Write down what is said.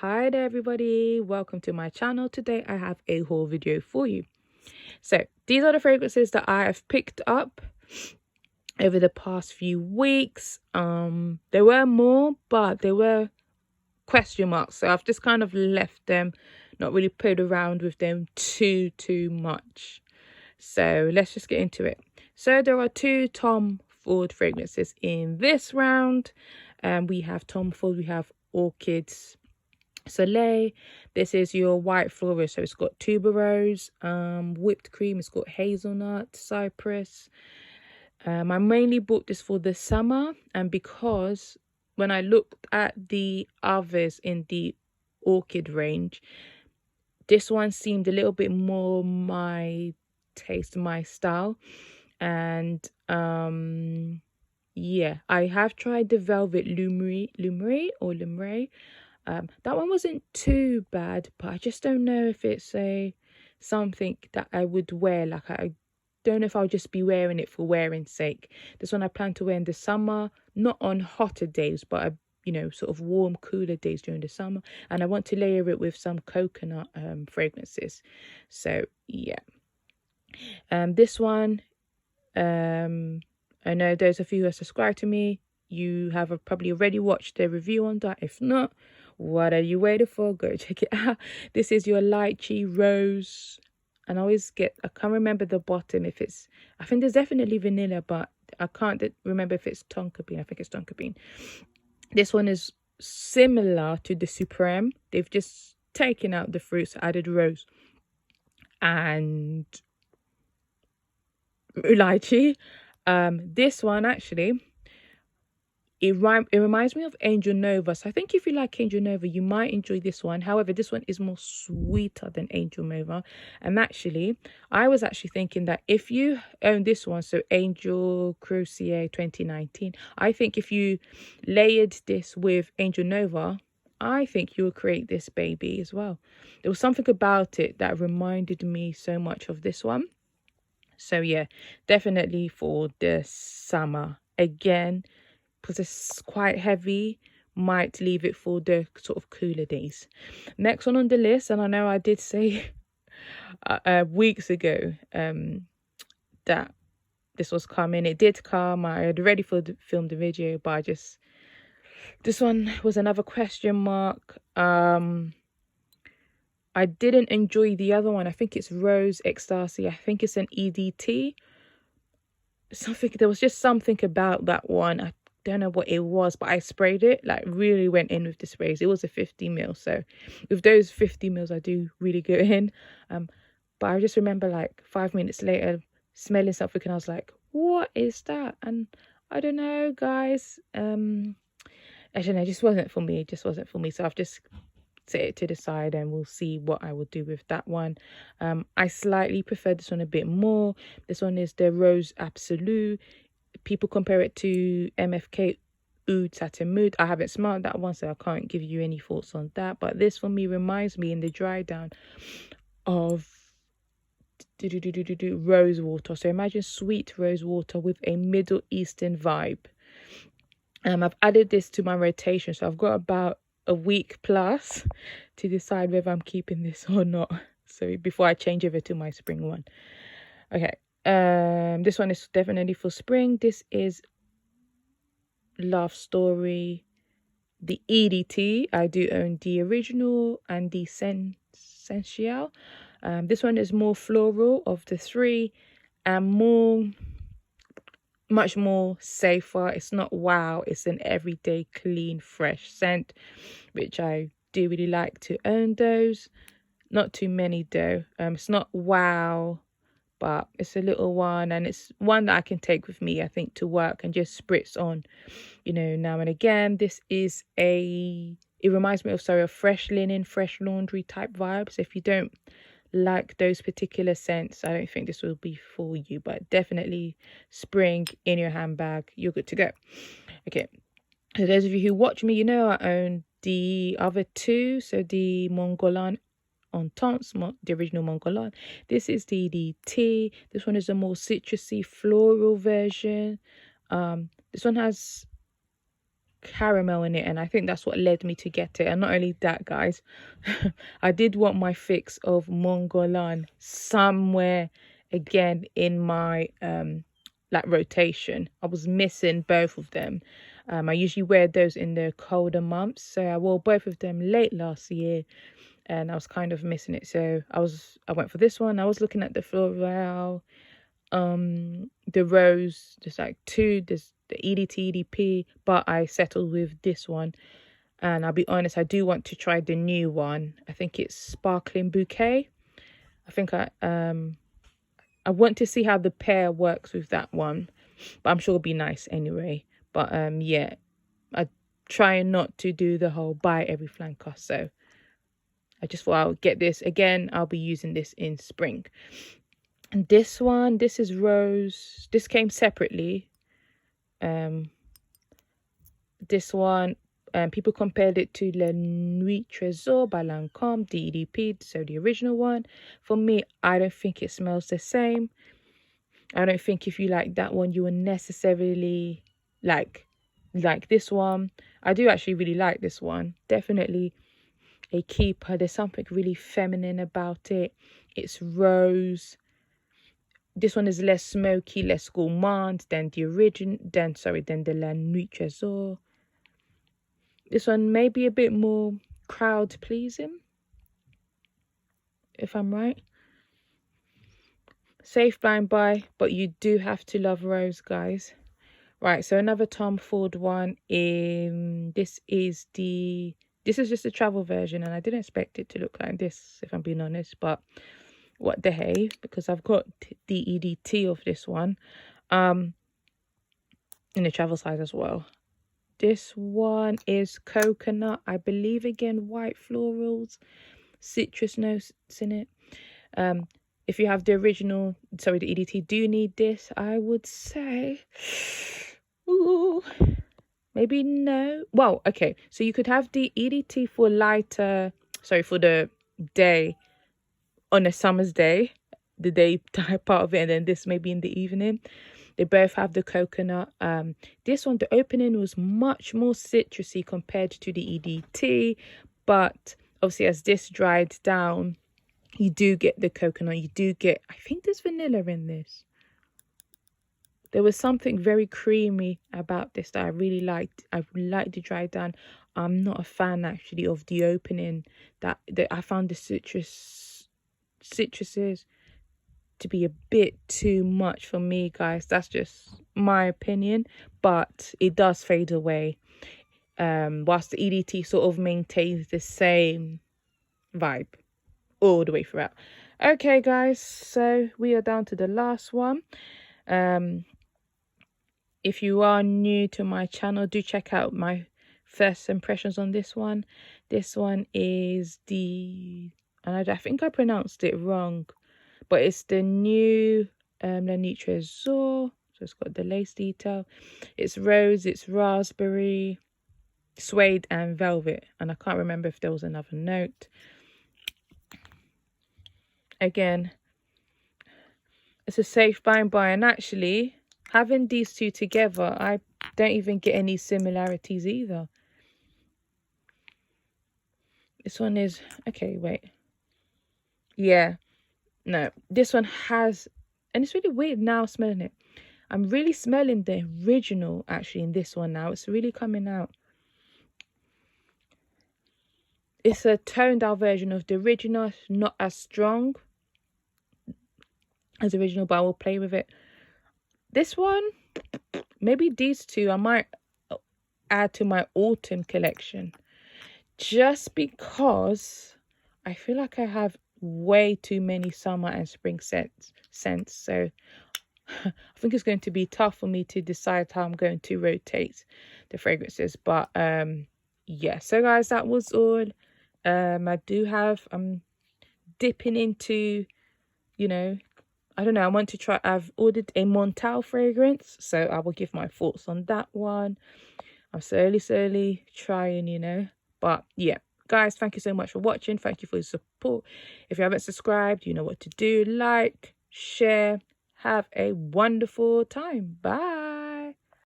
Hi there everybody, welcome to my channel. Today I have a haul video for you. So these are the fragrances that I have picked up over the past few weeks. There were more, but there were question marks, so I've just kind of left them, not really played around with them too much. So let's just get into it. So there are two Tom Ford fragrances in this round. We have Tom Ford, we have Orchid Soleil. This is your white floral, so it's got tuberose, whipped cream, it's got hazelnut, cypress. I mainly bought this for the summer, and because when I looked at the others in the orchid range, this one seemed a little bit more my taste, my style. And yeah, I have tried the velvet lumre. That one wasn't too bad, but I just don't know if it's something that I would wear. Like, I don't know if I'll just be wearing it for wearing's sake. This one I plan to wear in the summer, not on hotter days, but sort of warm, cooler days during the summer. And I want to layer it with some coconut fragrances. So yeah, this one, I know those of you who are subscribed to me, you have probably already watched the review on that. If not, what are you waiting for? Go check it out. This is your Lychee Rose. And I can't remember the bottom if it's, I think there's definitely vanilla, but I can't remember if it's tonka bean. I think it's tonka bean. This one is similar to the Supreme. They've just taken out the fruits, added rose and lychee. This one actually, it reminds me of Angel Nova. So I think if you like Angel Nova, you might enjoy this one. However, this one is more sweeter than Angel Nova. And actually, I was actually thinking that if you own this one, so Angel Crucier 2019, I think if you layered this with Angel Nova, I think you will create this baby as well. There was something about it that reminded me so much of this one. So yeah, definitely for the summer. Again, because it's quite heavy, might leave it for the sort of cooler days. Next one on the list, and I know I did say weeks ago that this was coming. It did come. I had already filmed the video, but this one was another question mark. I didn't enjoy the other one. I think it's Rose Ecstasy. I think it's an EDT. There was just something about that one. I don't know what it was, but I sprayed it, like really went in with the sprays. It was a 50 ml, so with those 50 mils I do really go in. But I just remember like 5 minutes later smelling something and I was like, what is that? And I don't know, guys, I don't know, it just wasn't for me. So I've just set it to the side and we'll see what I will do with that one. I slightly prefer this one a bit more. This one is the Rose Absolue. People compare it to MFK Oud Satin Mood. I haven't smelled that one, so I can't give you any thoughts on that. But this for me reminds me in the dry down of rose water. So imagine sweet rose water with a Middle Eastern vibe. I've added this to my rotation, so I've got about a week plus to decide whether I'm keeping this or not. So before I change over to my spring one. Okay. This one is definitely for spring. This is Love Story, the EDT. I do own the original and the Sensual. This one is more floral of the three and much more safer. It's not wow, it's an everyday clean fresh scent, which I do really like to own those. Not too many though. It's not wow, but it's a little one, and it's one that I can take with me, I think, to work and just spritz on, now and again. This is it reminds me of a fresh linen, fresh laundry type vibe. So if you don't like those particular scents, I don't think this will be for you, but definitely spring in your handbag, you're good to go. Okay, so those of you who watch me, I own the other two. So the Montgalant Entente, the original Montgalant. This is the EDT. This one is a more citrusy floral version. This one has caramel in it, and I think that's what led me to get it. And not only that, guys, I did want my fix of Guerlain somewhere again in my like rotation. I was missing both of them. I usually wear those in the colder months, so I wore both of them late last year, and I was kind of missing it. So I went for this one. I was looking at the Floral, the Rose, there's like two, there's the EDT EDP, but I settled with this one. And I'll be honest, I do want to try the new one. I think it's Sparkling Bouquet. I think I want to see how the pear works with that one, but I'm sure it'll be nice anyway. But yeah, I try not to do the whole buy every flanker, so I just thought I'll get this again. I'll be using this in spring. And this one, this is Rose. This came separately. This one, people compared it to La Nuit Trésor by Lancôme, DEDP, so the original one. For me, I don't think it smells the same. I don't think if you like that one, you will necessarily like this one. I do actually really like this one. Definitely a keeper. There's something really feminine about it. It's rose. This one is less smoky, less gourmand than the than the La Nuit Trésor. This one may be a bit more crowd pleasing, if I'm right. Safe blind buy, but you do have to love rose, guys. Right, so another Tom Ford one. This is just a travel version, and I didn't expect it to look like this, if I'm being honest, but what the hey, because I've got the EDT of this one in the travel size as well. This one is coconut, I believe, again, white florals, citrus notes in it. If you have the original, sorry, the EDT, do you need this? I would say, ooh, maybe no. Well, okay, so you could have the EDT for lighter, sorry, for the day, on a summer's day, the day type part of it, and then this maybe in the evening. They both have the coconut. This one, the opening was much more citrusy compared to the EDT, but obviously as this dried down, you do get the coconut. You do get, I think there's vanilla in this. There was something very creamy about this that I really liked. I liked the dry down. I'm not a fan actually of the opening. That I found the citruses to be a bit too much for me, guys. That's just my opinion, but it does fade away, whilst the EDT sort of maintains the same vibe all the way throughout. Okay, guys, so we are down to the last one. If you are new to my channel, do check out my first impressions on this one. This one is and I think I pronounced it wrong, but it's the new La Nuit Trésor. So it's got the lace detail. It's rose, it's raspberry, suede and velvet. And I can't remember if there was another note. Again, it's a safe buy. And actually, having these two together, I don't even get any similarities either. This one is, okay, wait. Yeah, no, this one has, and it's really weird now smelling it. I'm really smelling the original actually in this one now. It's really coming out. It's a toned down version of the original, not as strong as the original, but I will play with it. This one, maybe these two I might add to my autumn collection, just because I feel like I have way too many summer and spring scents. So I think it's going to be tough for me to decide how I'm going to rotate the fragrances. But yeah, so guys, that was all. I'm dipping into, you know, I don't know, I want to try, I've ordered a Montal fragrance, so I will give my thoughts on that one. I'm slowly trying, you know, but yeah. Guys, thank you so much for watching. Thank you for your support. If you haven't subscribed, you know what to do. Like, share. Have a wonderful time. Bye.